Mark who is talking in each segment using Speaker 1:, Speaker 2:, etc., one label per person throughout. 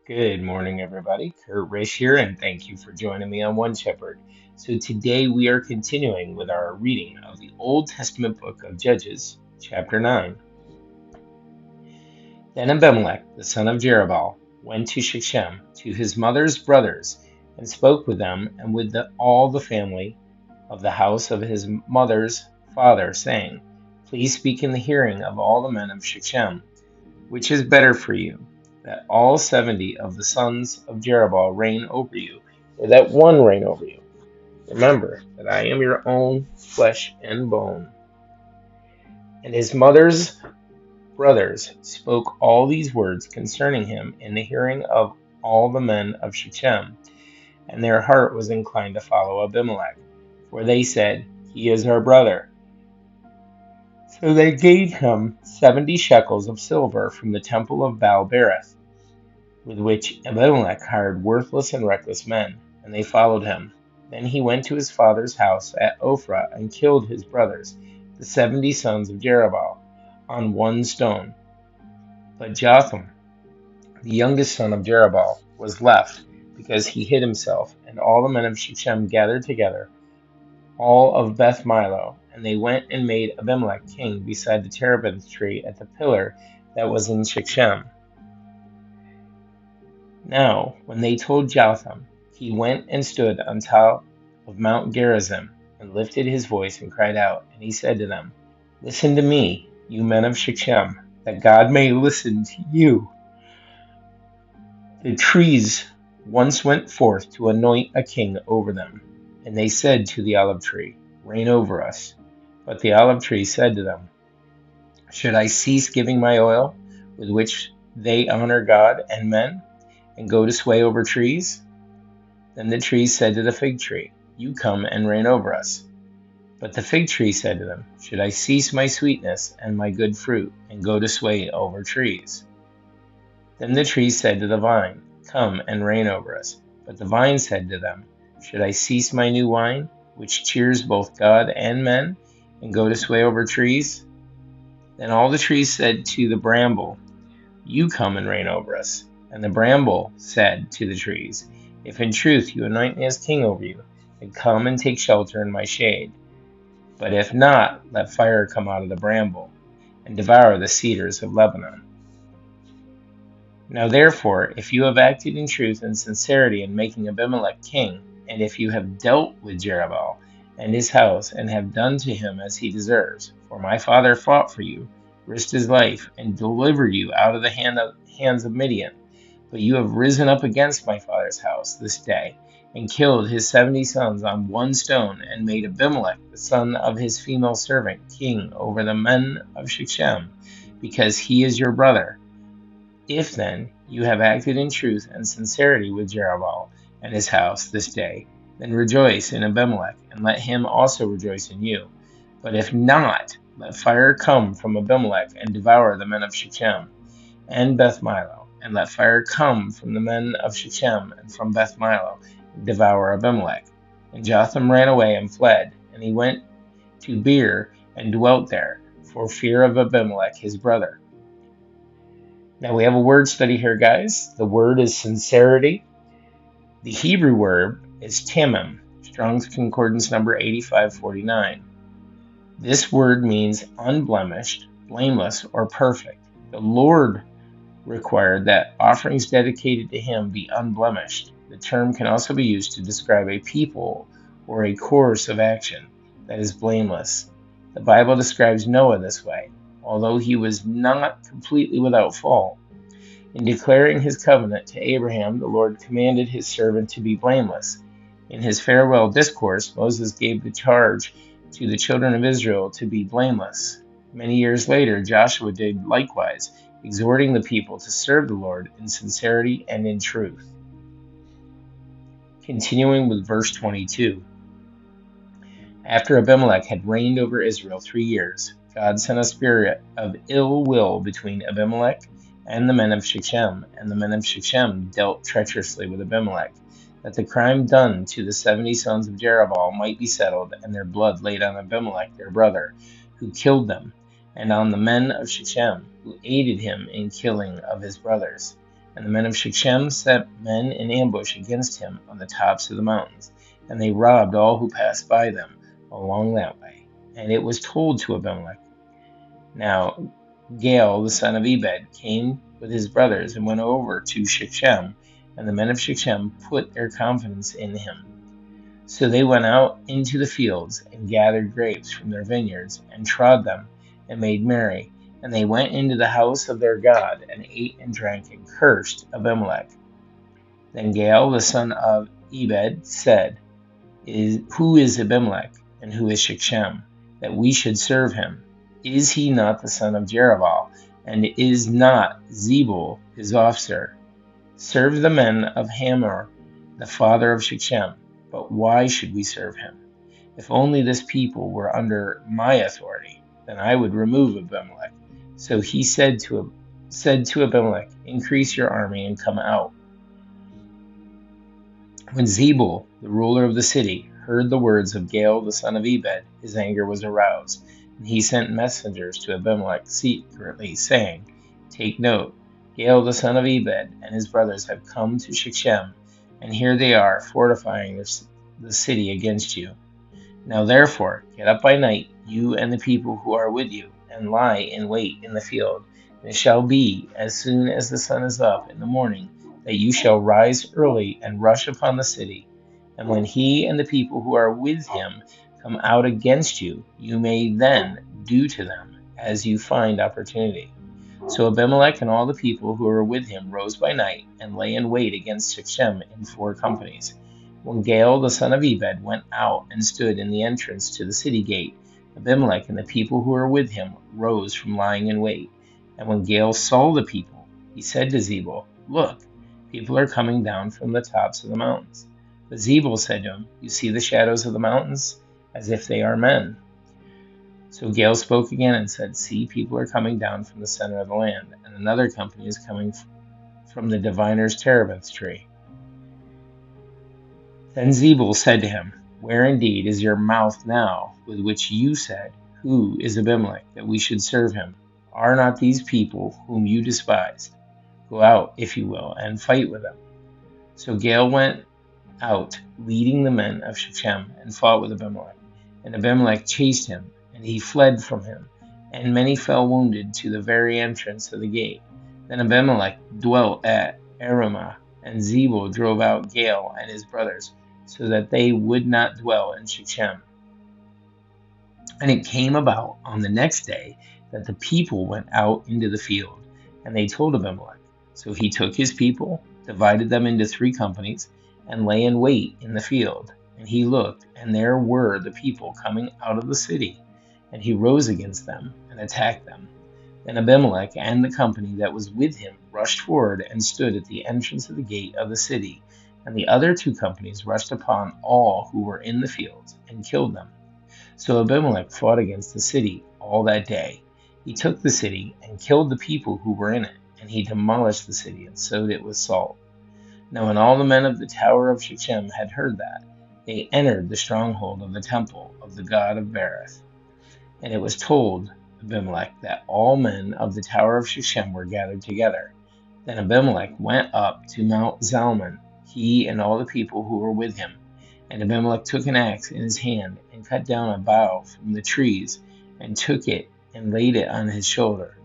Speaker 1: Good morning, everybody. Kurt Rish here, and thank you for joining me on One Shepherd. So, today we are continuing with our reading of the Old Testament book of Judges, chapter 9. Then Abimelech, the son of Jerubbaal, went to Shechem to his mother's brothers and spoke with them and with all the family of the house of his mother's father, saying, Please speak in the hearing of all the men of Shechem. Which is better for you, that all 70 of the sons of Jerubbaal reign over you, or that one reign over you? Remember that I am your own flesh and bone. And his mother's brothers spoke all these words concerning him in the hearing of all the men of Shechem, and their heart was inclined to follow Abimelech, for they said, He is our brother. So they gave him 70 shekels of silver from the temple of Baal-berith, with which Abimelech hired worthless and reckless men, and they followed him. Then he went to his father's house at Ophrah and killed his brothers, the 70 sons of Jerubbaal, on one stone. But Jotham, the youngest son of Jerubbaal, was left, because he hid himself, and all the men of Shechem gathered together, all of Beth Milo, and they went and made Abimelech king beside the terebinth tree at the pillar that was in Shechem. Now, when they told Jotham, he went and stood on top of Mount Gerizim, and lifted his voice and cried out, and he said to them, Listen to me, you men of Shechem, that God may listen to you. The trees once went forth to anoint a king over them, and they said to the olive tree, Reign over us. But the olive tree said to them, Should I cease giving my oil, with which they honor God and men, and go to sway over trees? Then the trees said to the fig tree, You come and reign over us. But the fig tree said to them, Should I cease my sweetness and my good fruit, and go to sway over trees? Then the trees said to the vine, Come and reign over us. But the vine said to them, Should I cease my new wine, which cheers both God and men, and go to sway over trees? Then all the trees said to the bramble, You come and reign over us. And the bramble said to the trees, If in truth you anoint me as king over you, then come and take shelter in my shade. But if not, let fire come out of the bramble, and devour the cedars of Lebanon. Now therefore, if you have acted in truth and sincerity in making Abimelech king, and if you have dealt with Jerubbaal and his house, and have done to him as he deserves, for my father fought for you, risked his life, and delivered you out of the hands of Midian, but you have risen up against my father's house this day, and killed his 70 sons on one stone, and made Abimelech, the son of his female servant, king over the men of Shechem, because he is your brother. If then you have acted in truth and sincerity with Jerubbaal and his house this day, then rejoice in Abimelech, and let him also rejoice in you. But if not, let fire come from Abimelech, and devour the men of Shechem and Beth Milo, and let fire come from the men of Shechem and from Beth Milo, and devour Abimelech. And Jotham ran away and fled, and he went to Beer and dwelt there, for fear of Abimelech his brother. Now we have a word study here, guys. The word is sincerity. The Hebrew word is tamim, Strong's Concordance number 8549. This word means unblemished, blameless, or perfect. The Lord required that offerings dedicated to him be unblemished. The term can also be used to describe a people or a course of action that is blameless. The Bible describes Noah this way, although he was not completely without fault. In declaring his covenant to Abraham, the Lord commanded his servant to be blameless. In his farewell discourse, Moses gave the charge to the children of Israel to be blameless. Many years later, Joshua did likewise, exhorting the people to serve the Lord in sincerity and in truth. Continuing with verse 22. After Abimelech had reigned over Israel 3 years, God sent a spirit of ill will between Abimelech and the men of Shechem, and the men of Shechem dealt treacherously with Abimelech, that the crime done to the 70 sons of Jerubbaal might be settled, and their blood laid on Abimelech their brother, who killed them, and on the men of Shechem, who aided him in killing of his brothers. And the men of Shechem set men in ambush against him on the tops of the mountains, and they robbed all who passed by them along that way. And it was told to Abimelech. Now Gaal the son of Ebed came with his brothers and went over to Shechem, and the men of Shechem put their confidence in him. So they went out into the fields and gathered grapes from their vineyards and trod them and made merry. And they went into the house of their God and ate and drank and cursed Abimelech. Then Gaal the son of Ebed said, Who is Abimelech and who is Shechem, that we should serve him? Is he not the son of Jerubbaal, and is not Zebul his officer? Serve the men of Hamor, the father of Shechem. But why should we serve him? If only this people were under my authority, then I would remove Abimelech. So he said to Abimelech, Increase your army and come out. When Zebul, the ruler of the city, heard the words of Gaal the son of Ebed, his anger was aroused, and he sent messengers to Abimelech secretly, saying, Take note, Gaal the son of Ebed and his brothers have come to Shechem, and here they are fortifying the city against you. Now therefore, get up by night, you and the people who are with you, and lie in wait in the field. And it shall be, as soon as the sun is up in the morning, that you shall rise early and rush upon the city. And when he and the people who are with him come out against you, you may then do to them as you find opportunity. So Abimelech and all the people who were with him rose by night and lay in wait against Shechem in 4 companies. When Gaal the son of Ebed went out and stood in the entrance to the city gate, Abimelech and the people who were with him rose from lying in wait. And when Gaal saw the people, he said to Zebul, Look, people are coming down from the tops of the mountains. But Zebul said to him, You see the shadows of the mountains, as if they are men. So Gaal spoke again and said, See, people are coming down from the center of the land, and another company is coming from the diviner's terebinth tree. Then Zebul said to him, Where indeed is your mouth now, with which you said, Who is Abimelech, that we should serve him? Are not these people whom you despised? Go out, if you will, and fight with them. So Gaal went out, leading the men of Shechem, and fought with Abimelech. And Abimelech chased him, and he fled from him, and many fell wounded to the very entrance of the gate. Then Abimelech dwelt at Arumah, and Zebul drove out Gaal and his brothers, so that they would not dwell in Shechem. And it came about on the next day that the people went out into the field, and they told Abimelech. So he took his people, divided them into 3 companies, and lay in wait in the field. And he looked, and there were the people coming out of the city. And he rose against them and attacked them. Then Abimelech and the company that was with him rushed forward and stood at the entrance of the gate of the city. And the other 2 companies rushed upon all who were in the fields and killed them. So Abimelech fought against the city all that day. He took the city and killed the people who were in it, and he demolished the city and sowed it with salt. Now when all the men of the tower of Shechem had heard that, they entered the stronghold of the temple of the god of Berith. And it was told Abimelech that all men of the tower of Shechem were gathered together. Then Abimelech went up to Mount Zalmon, he and all the people who were with him. And Abimelech took an axe in his hand and cut down a bough from the trees and took it and laid it on his shoulder.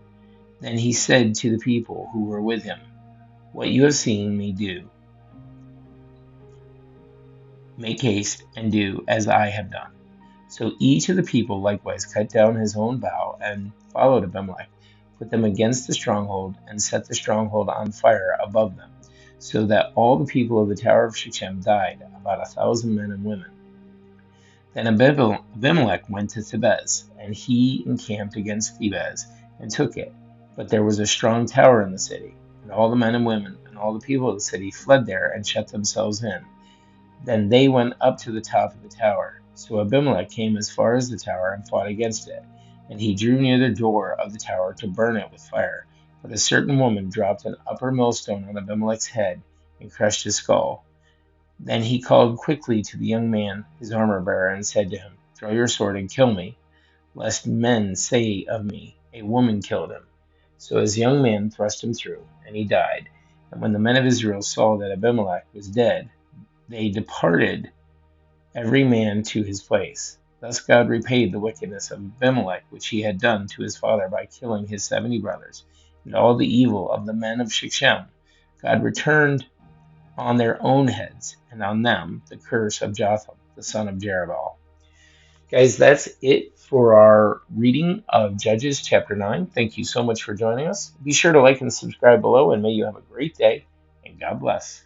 Speaker 1: Then he said to the people who were with him, What you have seen me do, make haste and do as I have done. So each of the people likewise cut down his own bough and followed Abimelech, put them against the stronghold, and set the stronghold on fire above them, so that all the people of the tower of Shechem died, about 1,000 men and women. Then Abimelech went to Thebez, and he encamped against Thebez and took it. But there was a strong tower in the city, and all the men and women and all the people of the city fled there and shut themselves in. Then they went up to the top of the tower. So Abimelech came as far as the tower and fought against it, and he drew near the door of the tower to burn it with fire. But a certain woman dropped an upper millstone on Abimelech's head and crushed his skull. Then he called quickly to the young man, his armor-bearer, and said to him, Draw your sword and kill me, lest men say of me, A woman killed him. So his young man thrust him through, and he died. And when the men of Israel saw that Abimelech was dead, they departed every man to his place. Thus God repaid the wickedness of Abimelech, which he had done to his father by killing his 70 brothers, and all the evil of the men of Shechem. God returned on their own heads, and on them the curse of Jotham, the son of Jerubbaal. Guys, that's it for our reading of Judges chapter 9. Thank you so much for joining us. Be sure to like and subscribe below, and may you have a great day, and God bless.